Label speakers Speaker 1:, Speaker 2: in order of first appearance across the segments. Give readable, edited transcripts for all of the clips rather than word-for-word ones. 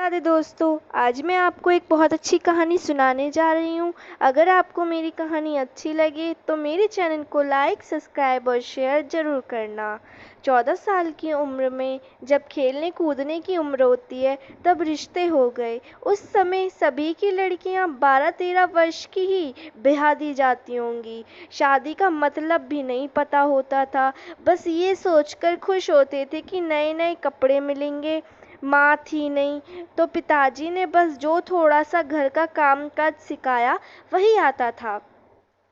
Speaker 1: राधे दोस्तों, आज मैं आपको एक बहुत अच्छी कहानी सुनाने जा रही हूँ। अगर आपको मेरी कहानी अच्छी लगे तो मेरे चैनल को लाइक, सब्सक्राइब और शेयर ज़रूर करना। 14 साल की उम्र में जब खेलने कूदने की उम्र होती है तब रिश्ते हो गए। उस समय सभी की लड़कियाँ 12-13 वर्ष की ही ब्याह दी जाती होंगी। शादी का मतलब भी नहीं पता होता था, बस ये सोचकर खुश होते थे कि नए नए कपड़े मिलेंगे। माँ थी नहीं तो पिताजी ने बस जो थोड़ा सा घर का काम-काज सिखाया वही आता था।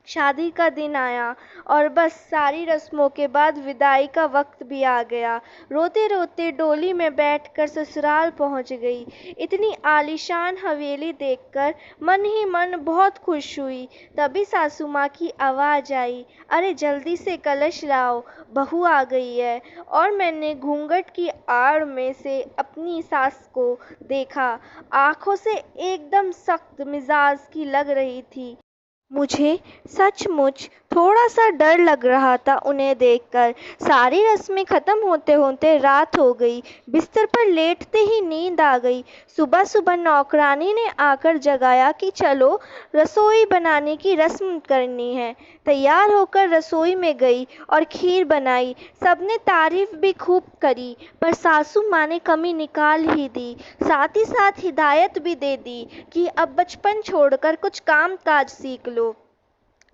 Speaker 1: शादी का दिन आया और बस सारी रस्मों के बाद विदाई का वक्त भी आ गया। रोते रोते डोली में बैठकर ससुराल पहुंच गई। इतनी आलीशान हवेली देखकर मन ही मन बहुत खुश हुई। तभी सासू माँ की आवाज़ आई, अरे जल्दी से कलश लाओ, बहू आ गई है। और मैंने घूंघट की आड़ में से अपनी सास को देखा। आंखों से एकदम सख्त मिजाज की लग रही थी। मुझे सचमुच थोड़ा-सा डर लग रहा था उन्हें देखकर। सारी रस्में खत्म होते-होते रात हो गई। बिस्तर पर लेटते ही नींद आ गई। सुबह-सुबह नौकरानी ने आकर जगाया कि चलो रसोई बनाने की रस्म करनी है। तैयार होकर रसोई में गई और खीर बनाई। सबने तारीफ भी खूब करी, पर सासू माँ ने कमी निकाल ही दी। साथ ही साथ हिदायत भी दे दी कि अब बचपन छोड़कर कुछ काम-काज सीख लो।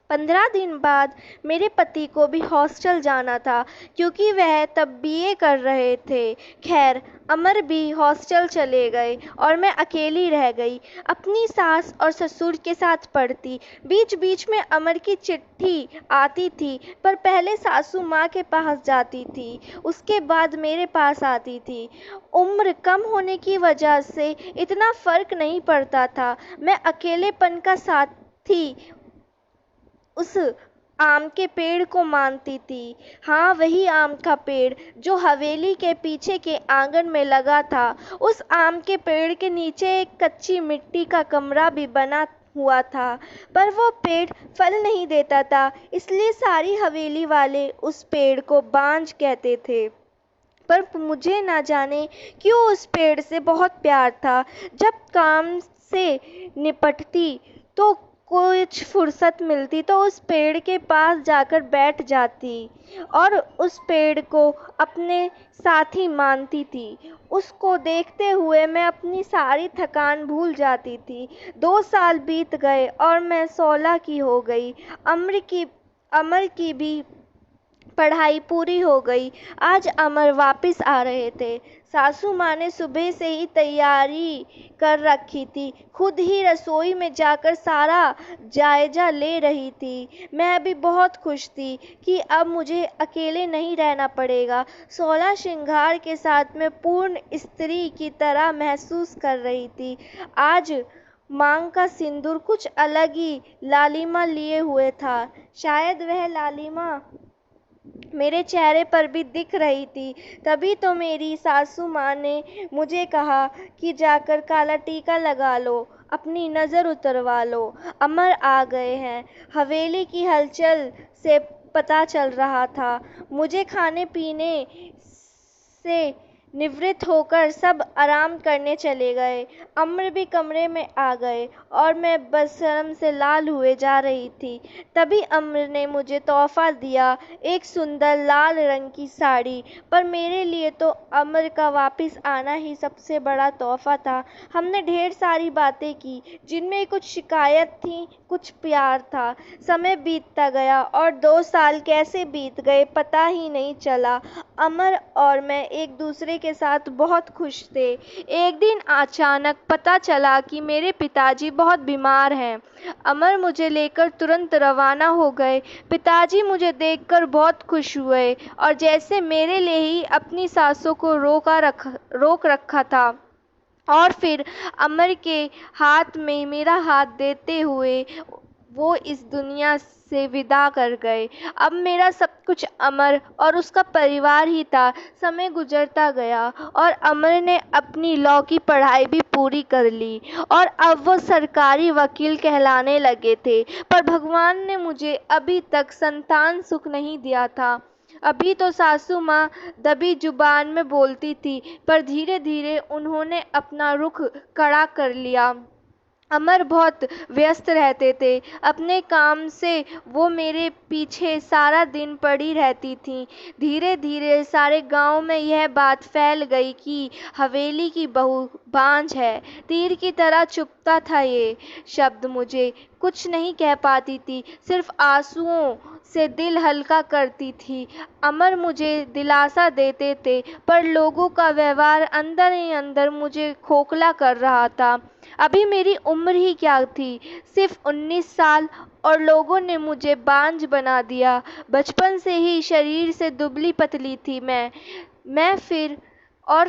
Speaker 1: 15 दिन बाद मेरे पति को भी हॉस्टल जाना था, क्योंकि वह तब बीए कर रहे थे। खैर, अमर भी हॉस्टल चले गए और मैं अकेली रह गई। अपनी सास और ससुर के साथ पढ़ती। बीच-बीच में अमर की चिट्ठी आती थी, पर पहले सासू माँ के पास जाती थी, उसके बाद मेरे पास आती थी। उम्र कम होने की वजह से इतना फर्क नहीं पड़ता था। मैं अकेलेपन का साथी उस आम के पेड़ को मानती थी। हाँ, वही आम का पेड़ जो हवेली के पीछे के आंगन में लगा था। उस आम के पेड़ के नीचे एक कच्ची मिट्टी का कमरा भी बना हुआ था, पर वो पेड़ फल नहीं देता था, इसलिए सारी हवेली वाले उस पेड़ को बांझ कहते थे। पर मुझे ना जाने क्यों उस पेड़ से बहुत प्यार था। जब काम से निपटती तो कुछ फुर्सत मिलती तो उस पेड़ के पास जाकर बैठ जाती और उस पेड़ को अपने साथी मानती थी। उसको देखते हुए मैं अपनी सारी थकान भूल जाती थी। 2 साल बीत गए और मैं 16 की हो गई। अमर की भी पढ़ाई पूरी हो गई। आज अमर वापस आ रहे थे। सासू माँ ने सुबह से ही तैयारी कर रखी थी, खुद ही रसोई में जाकर सारा जायजा ले रही थी। मैं भी बहुत खुश थी कि अब मुझे अकेले नहीं रहना पड़ेगा। 16 श्रृंगार के साथ मैं पूर्ण स्त्री की तरह महसूस कर रही थी। आज मांग का सिंदूर कुछ अलग ही लालिमा लिए हुए था। शायद वह लालिमा मेरे चेहरे पर भी दिख रही थी। तभी तो मेरी सासू माँ ने मुझे कहा कि जाकर काला टीका लगा लो, अपनी नज़र उतरवा लो। अमर आ गए हैं। हवेली की हलचल से पता चल रहा था। मुझे खाने पीने से निवृत्त होकर सब आराम करने चले गए। अम्र भी कमरे में आ गए और मैं बस शर्म से लाल हुए जा रही थी। तभी अम्र ने मुझे तोहफा दिया, एक सुंदर लाल रंग की साड़ी। पर मेरे लिए तो अम्र का वापस आना ही सबसे बड़ा तोहफा था। हमने ढेर सारी बातें की, जिनमें कुछ शिकायत थी, कुछ प्यार था। समय बीतता गया और 2 साल कैसे बीत गए पता ही नहीं चला। अमर और मैं एक दूसरे के साथ बहुत खुश थे। एक दिन अचानक पता चला कि मेरे पिताजी बहुत बीमार हैं। अमर मुझे लेकर तुरंत रवाना हो गए। पिताजी मुझे देखकर बहुत खुश हुए और जैसे मेरे लिए ही अपनी सांसों को रोक रखा था। और फिर अमर के हाथ में मेरा हाथ देते हुए वो इस दुनिया से विदा कर गए। अब मेरा सब कुछ अमर और उसका परिवार ही था। समय गुजरता गया और अमर ने अपनी लॉ की पढ़ाई भी पूरी कर ली और अब वो सरकारी वकील कहलाने लगे थे। पर भगवान ने मुझे अभी तक संतान सुख नहीं दिया था। अभी तो सासू माँ दबी जुबान में बोलती थी, पर धीरे धीरे उन्होंने अपना रुख कड़ा कर लिया। अमर बहुत व्यस्त रहते थे अपने काम से। वो मेरे पीछे सारा दिन पड़ी रहती थीं। धीरे धीरे सारे गांव में यह बात फैल गई कि हवेली की बहू बांझ है। तीर की तरह चुभता था ये शब्द मुझे। कुछ नहीं कह पाती थी, सिर्फ आंसुओं से दिल हल्का करती थी। अमर मुझे दिलासा देते थे, पर लोगों का व्यवहार अंदर ही अंदर मुझे खोखला कर रहा था। अभी मेरी उम्र ही क्या थी, सिर्फ 19 साल, और लोगों ने मुझे बांझ बना दिया। बचपन से ही शरीर से दुबली पतली थी मैं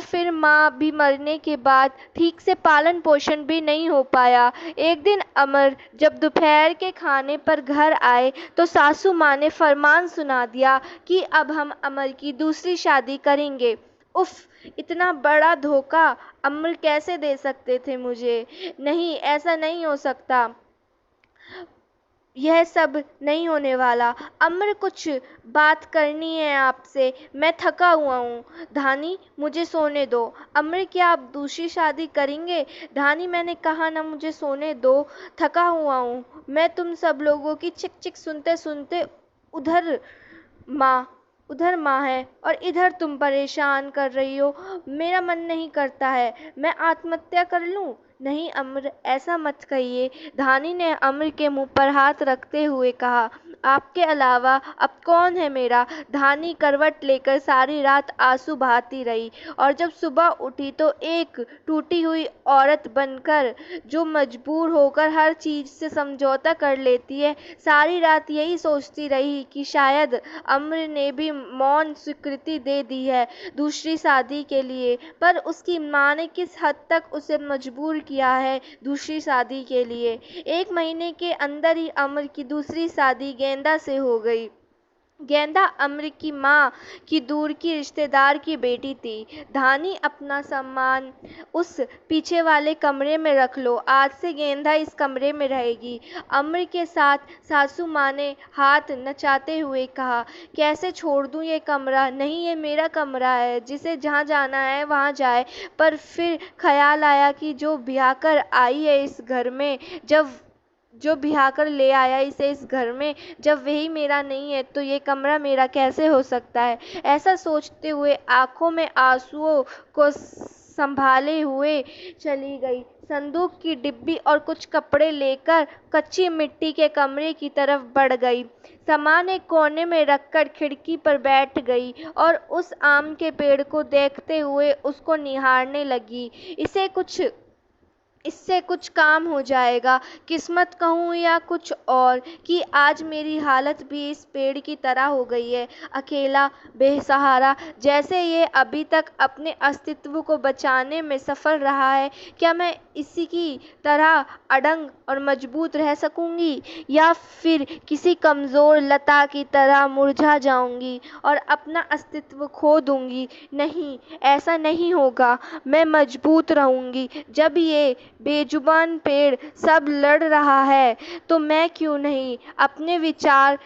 Speaker 1: फिर माँ भी मरने के बाद ठीक से पालन पोषण भी नहीं हो पाया। एक दिन अमर जब दोपहर के खाने पर घर आए तो सासू माँ ने फरमान सुना दिया कि अब हम अमर की दूसरी शादी करेंगे। उफ, इतना बड़ा धोखा अमर कैसे दे सकते थे मुझे। नहीं, ऐसा नहीं हो सकता। यह सब नहीं होने वाला। अमर, कुछ बात करनी है आपसे। मैं थका हुआ हूँ। धानी, मुझे सोने दो। अमर, क्या आप दूसरी शादी करेंगे? धानी, मैंने कहा ना, मुझे सोने दो। थका हुआ हूँ मैं तुम सब लोगों की चिक चिक सुनते सुनते। उधर माँ उधर माँ है और इधर तुम परेशान कर रही हो। मेरा मन नहीं करता है, मैं आत्महत्या कर लूँ। नहीं अम्र, ऐसा मत कहिए। धानी ने अम्र के मुंह पर हाथ रखते हुए कहा। आपके अलावा अब कौन है मेरा? धानी करवट लेकर सारी रात आंसू बहाती रही, और जब सुबह उठी तो एक टूटी हुई औरत बनकर, जो मजबूर होकर हर चीज से समझौता कर लेती है, सारी रात यही सोचती रही कि शायद अम्र ने भी मौन स्वीकृति दे दी है दूसरी शादी के लिए। पर उसकी माँ ने किस हद तक उसे मजबूर किया है दूसरी शादी के लिए। 1 महीने के अंदर ही अम्र की दूसरी शादी गेंदा से हो गई। गेंदा अम्र की माँ की दूर की रिश्तेदार की बेटी थी। धानी, अपना सामान उस पीछे वाले कमरे में रख लो। आज से गेंदा इस कमरे में रहेगी। अम्र के साथ सासू माँ ने हाथ नचाते हुए कहा। कैसे छोड़ दूँ ये कमरा? नहीं, ये मेरा कमरा है, जिसे जहाँ जाना है वहाँ जाए। पर फिर ख्याल आया कि जो ब्याह कर आई है इस घर में, जो ब्याह कर ले आया इसे इस घर में, जब वही मेरा नहीं है तो ये कमरा मेरा कैसे हो सकता है? ऐसा सोचते हुए आंखों में आंसुओं को संभाले हुए चली गई। संदूक की डिब्बी और कुछ कपड़े लेकर कच्ची मिट्टी के कमरे की तरफ बढ़ गई। सामान एक कोने में रखकर खिड़की पर बैठ गई और उस आम के पेड़ को देखते हुए उसको निहारने लगी। इससे कुछ काम हो जाएगा। किस्मत कहूँ या कुछ और, कि आज मेरी हालत भी इस पेड़ की तरह हो गई है, अकेला, बेसहारा। जैसे ये अभी तक अपने अस्तित्व को बचाने में सफल रहा है, क्या मैं इसी की तरह अड़ंग और मजबूत रह सकूंगी, या फिर किसी कमज़ोर लता की तरह मुरझा जाऊंगी और अपना अस्तित्व खो दूंगी? नहीं, ऐसा नहीं होगा। मैं मजबूत रहूंगी। जब ये बेजुबान पेड़ सब लड़ रहा है तो मैं क्यों नहीं? अपने विचार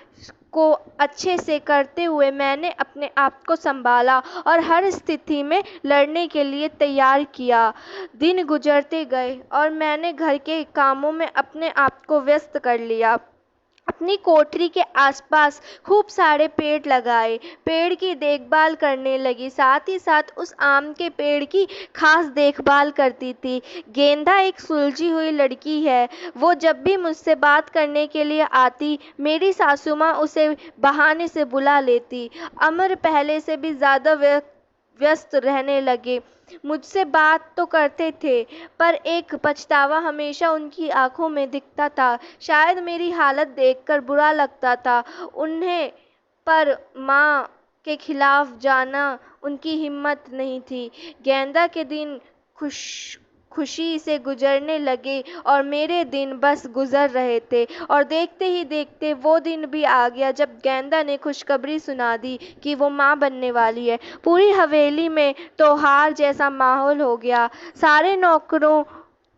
Speaker 1: को अच्छे से करते हुए मैंने अपने आप को संभाला और हर स्थिति में लड़ने के लिए तैयार किया। दिन गुजरते गए और मैंने घर के कामों में अपने आप को व्यस्त कर लिया। अपनी कोठरी के आसपास खूब सारे पेड़ लगाए, पेड़ की देखभाल करने लगी, साथ ही साथ उस आम के पेड़ की खास देखभाल करती थी। गेंदा एक सुलझी हुई लड़की है। वो जब भी मुझसे बात करने के लिए आती, मेरी सासू माँ उसे बहाने से बुला लेती। अमर पहले से भी ज़्यादा व्यस्त रहने लगे। मुझसे बात तो करते थे, पर एक पछतावा हमेशा उनकी आंखों में दिखता था। शायद मेरी हालत देखकर बुरा लगता था उन्हें, पर माँ के खिलाफ जाना उनकी हिम्मत नहीं थी। गेंदा के दिन खुशी से गुजरने लगे और मेरे दिन बस गुजर रहे थे, और देखते ही देखते वो दिन भी आ गया जब गेंदा ने खुशखबरी सुना दी कि वो माँ बनने वाली है। पूरी हवेली में त्योहार जैसा माहौल हो गया। सारे नौकरों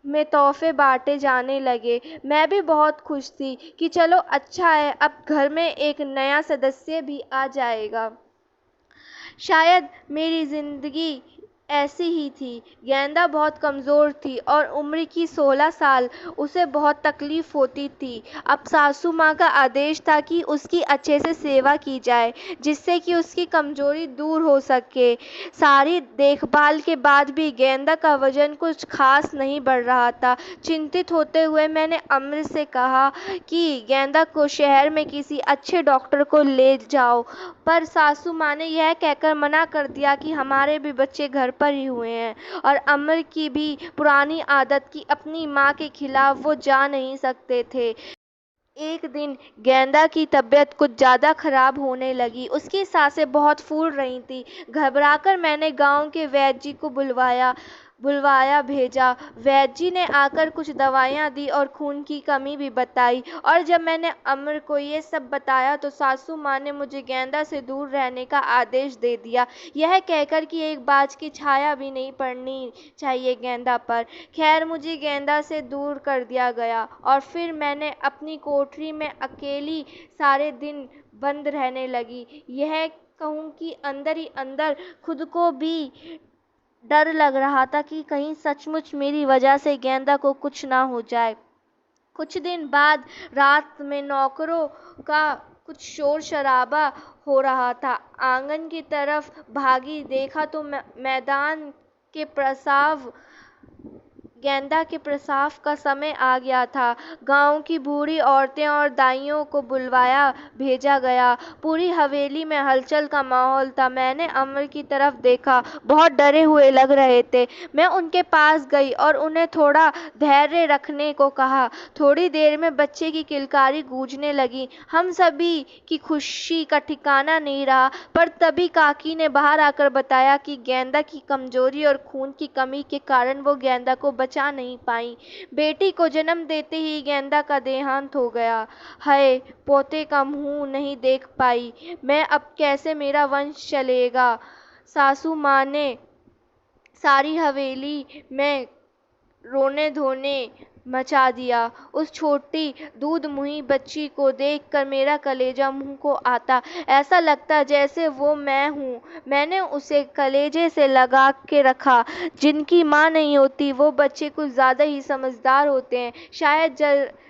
Speaker 1: में तोहफे बांटे जाने लगे। मैं भी बहुत खुश थी कि चलो अच्छा है, अब घर में एक नया सदस्य भी आ जाएगा। शायद मेरी जिंदगी ऐसी ही थी। गेंदा बहुत कमज़ोर थी और उम्र की 16 साल। उसे बहुत तकलीफ़ होती थी। अब सासू माँ का आदेश था कि उसकी अच्छे से सेवा की जाए, जिससे कि उसकी कमज़ोरी दूर हो सके। सारी देखभाल के बाद भी गेंदा का वज़न कुछ खास नहीं बढ़ रहा था। चिंतित होते हुए मैंने अमृत से कहा कि गेंदा को शहर में किसी अच्छे डॉक्टर को ले जाओ, पर सासू माँ ने यह कहकर मना कर दिया कि हमारे भी बच्चे घर पर ही हुए हैं और अमर की भी पुरानी आदत कि अपनी माँ के खिलाफ वो जा नहीं सकते थे। एक दिन गेंदा की तबीयत कुछ ज़्यादा खराब होने लगी। उसकी सांसें बहुत फूल रही थीं। घबराकर मैंने गांव के वैद्य जी को बुलवाया भेजा। वैद्य जी ने आकर कुछ दवाइयाँ दी और खून की कमी भी बताई। और जब मैंने अमर को ये सब बताया तो सासू माँ ने मुझे गेंदा से दूर रहने का आदेश दे दिया, यह कहकर कि एक बाज की छाया भी नहीं पड़नी चाहिए गेंदा पर। खैर, मुझे गेंदा से दूर कर दिया गया और फिर मैंने अपनी कोठरी में अकेली सारे दिन बंद रहने लगी। यह कहूँ कि अंदर ही अंदर खुद को भी डर लग रहा था कि कहीं सचमुच मेरी वजह से गेंदा को कुछ ना हो जाए। कुछ दिन बाद रात में नौकरों का कुछ शोर शराबा हो रहा था। आंगन की तरफ भागी, देखा तो मैदान के प्रसाव गेंदा के प्रसाव का समय आ गया था। गांव की बूढ़ी औरतें और दाइयों को बुलवाया भेजा गया। पूरी हवेली में हलचल का माहौल था। मैंने अमर की तरफ देखा, बहुत डरे हुए लग रहे थे। मैं उनके पास गई और उन्हें थोड़ा धैर्य रखने को कहा। थोड़ी देर में बच्चे की किलकारी गूंजने लगी। हम सभी की खुशी का ठिकाना नहीं रहा, पर तभी काकी ने बाहर आकर बताया कि गेंदा की कमजोरी और खून की कमी के कारण वो गेंदा को बचा नहीं पाई। बेटी को जन्म देते ही गेंदा का देहांत हो गया। हाय, पोते का मुंह नहीं देख पाई मैं, अब कैसे मेरा वंश चलेगा। सासू माँ ने सारी हवेली में रोने धोने मचा दिया। उस छोटी दूध मुही बच्ची को देखकर मेरा कलेजा मुंह को आता। ऐसा लगता जैसे वो मैं हूँ। मैंने उसे कलेजे से लगा के रखा। जिनकी माँ नहीं होती वो बच्चे कुछ ज़्यादा ही समझदार होते हैं।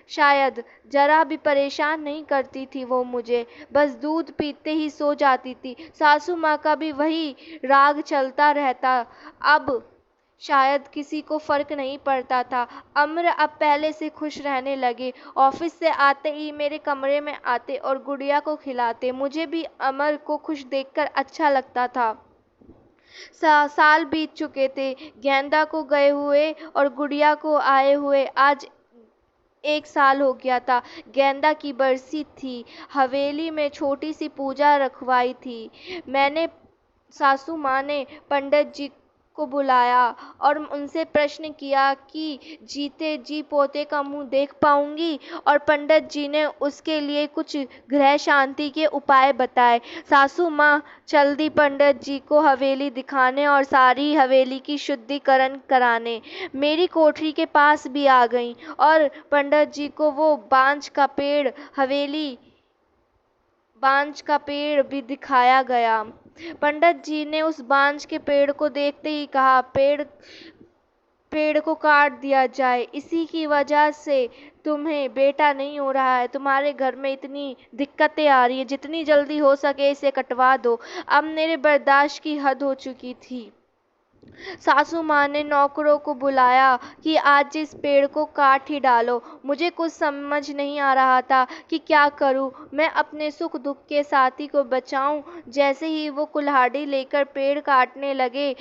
Speaker 1: शायद जरा भी परेशान नहीं करती थी वो मुझे, बस दूध पीते ही सो जाती थी। सासू माँ का भी वही राग चलता रहता। अब शायद किसी को फर्क नहीं पड़ता था। अम्र अब पहले से खुश रहने लगे। ऑफिस से आते ही मेरे कमरे में आते और गुड़िया को खिलाते। मुझे भी अमर को खुश देखकर अच्छा लगता था। साल बीत चुके थे, गेंदा को गए हुए और गुड़िया को आए हुए आज 1 साल हो गया था। गेंदा की बरसी थी। हवेली में छोटी सी पूजा रखवाई थी। मैंने सासू माँ ने पंडित जी को बुलाया और उनसे प्रश्न किया कि जीते जी पोते का मुंह देख पाऊंगी, और पंडित जी ने उसके लिए कुछ गृह शांति के उपाय बताए। सासू माँ चल दी पंडित जी को हवेली दिखाने और सारी हवेली की शुद्धिकरण कराने। मेरी कोठरी के पास भी आ गईं और पंडित जी को वो बांज का पेड़ भी दिखाया गया। पंडित जी ने उस बांज के पेड़ को देखते ही कहा, पेड़ को काट दिया जाए। इसी की वजह से तुम्हें बेटा नहीं हो रहा है। तुम्हारे घर में इतनी दिक्कतें आ रही है, जितनी जल्दी हो सके इसे कटवा दो। अब मेरे बर्दाश्त की हद हो चुकी थी। सासू माँ ने नौकरों को बुलाया कि आज इस पेड़ को काट ही डालो। मुझे कुछ समझ नहीं आ रहा था कि क्या करूँ। मैं अपने सुख दुख के साथी को बचाऊं। जैसे ही वो कुल्हाड़ी लेकर पेड़ काटने लगे,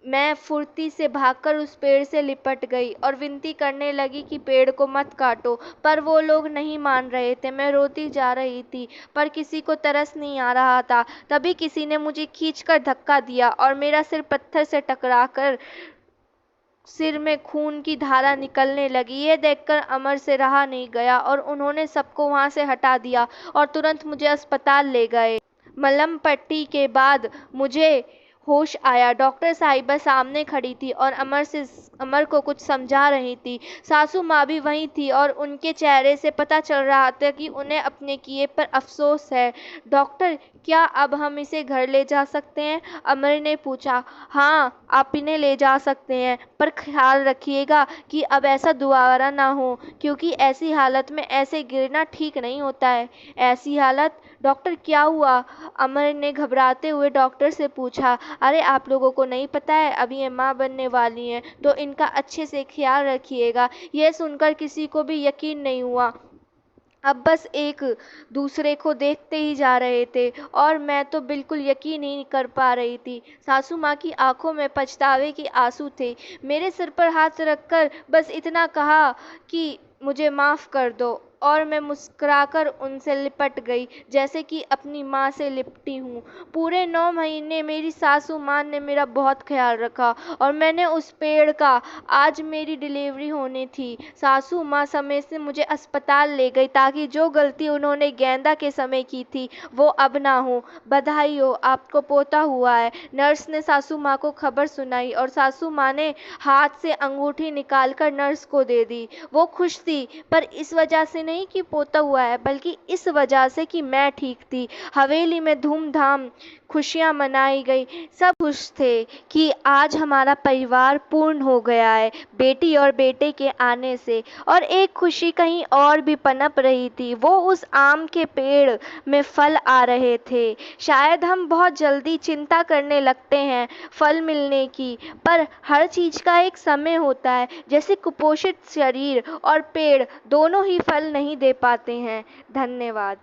Speaker 1: मैं फुर्ती से भागकर उस पेड़ से लिपट गई और विनती करने लगी कि पेड़ को मत काटो, पर वो लोग नहीं मान रहे थे। मैं रोती जा रही थी, पर किसी को तरस नहीं आ रहा था। तभी किसी ने मुझे खींचकर धक्का दिया और मेरा सिर पत्थर से टकराकर सिर में खून की धारा निकलने लगी। ये देखकर अमर से रहा नहीं गया और उन्होंने सबको वहां से हटा दिया और तुरंत मुझे अस्पताल ले गए। मलहम पट्टी के बाद मुझे होश आया। डॉक्टर साहिबा सामने खड़ी थी और अमर को कुछ समझा रही थी। सासू माँ भी वहीं थी और उनके चेहरे से पता चल रहा था कि उन्हें अपने किए पर अफसोस है। डॉक्टर, क्या अब हम इसे घर ले जा सकते हैं? अमर ने पूछा। हाँ, आप इन्हें ले जा सकते हैं, पर ख्याल रखिएगा कि अब ऐसा दोबारा ना हो, क्योंकि ऐसी हालत में ऐसे गिरना ठीक नहीं होता है। ऐसी हालत? डॉक्टर, क्या हुआ? अमर ने घबराते हुए डॉक्टर से पूछा। अरे, आप लोगों को नहीं पता है, अभी ये माँ बनने वाली हैं, तो इनका अच्छे से ख्याल रखिएगा। यह सुनकर किसी को भी यकीन नहीं हुआ। अब बस एक दूसरे को देखते ही जा रहे थे और मैं तो बिल्कुल यकीन ही नहीं कर पा रही थी। सासू माँ की आंखों में पछतावे के आंसू थे। मेरे सिर पर हाथ रखकर बस इतना कहा कि मुझे माफ़ कर दो, और मैं मुस्कुराकर उनसे लिपट गई, जैसे कि अपनी माँ से लिपटी हूँ। पूरे 9 महीने मेरी सासू माँ ने मेरा बहुत ख्याल रखा और मैंने उस पेड़ का। आज मेरी डिलीवरी होनी थी। सासू माँ समय से मुझे अस्पताल ले गई ताकि जो गलती उन्होंने गेंदा के समय की थी वो अब ना हो। बधाई हो, आपको पोता हुआ है। नर्स ने सासू माँ को खबर सुनाई और सासू माँ ने हाथ से अंगूठी निकालकर नर्स को दे दी। वो खुश थी, पर इस वजह से नहीं कि पोता हुआ है, बल्कि इस वजह से कि मैं ठीक थी। हवेली में धूमधाम खुशियां मनाई गई। सब खुश थे कि आज हमारा परिवार पूर्ण हो गया है बेटी और बेटे के आने से। और एक खुशी कहीं और भी पनप रही थी। वो उस आम के पेड़ में फल आ रहे थे। शायद हम बहुत जल्दी चिंता करने लगते हैं फल मिलने की, पर हर चीज का एक समय होता है। जैसे कुपोषित शरीर और पेड़ दोनों ही फल नहीं दे पाते हैं। धन्यवाद।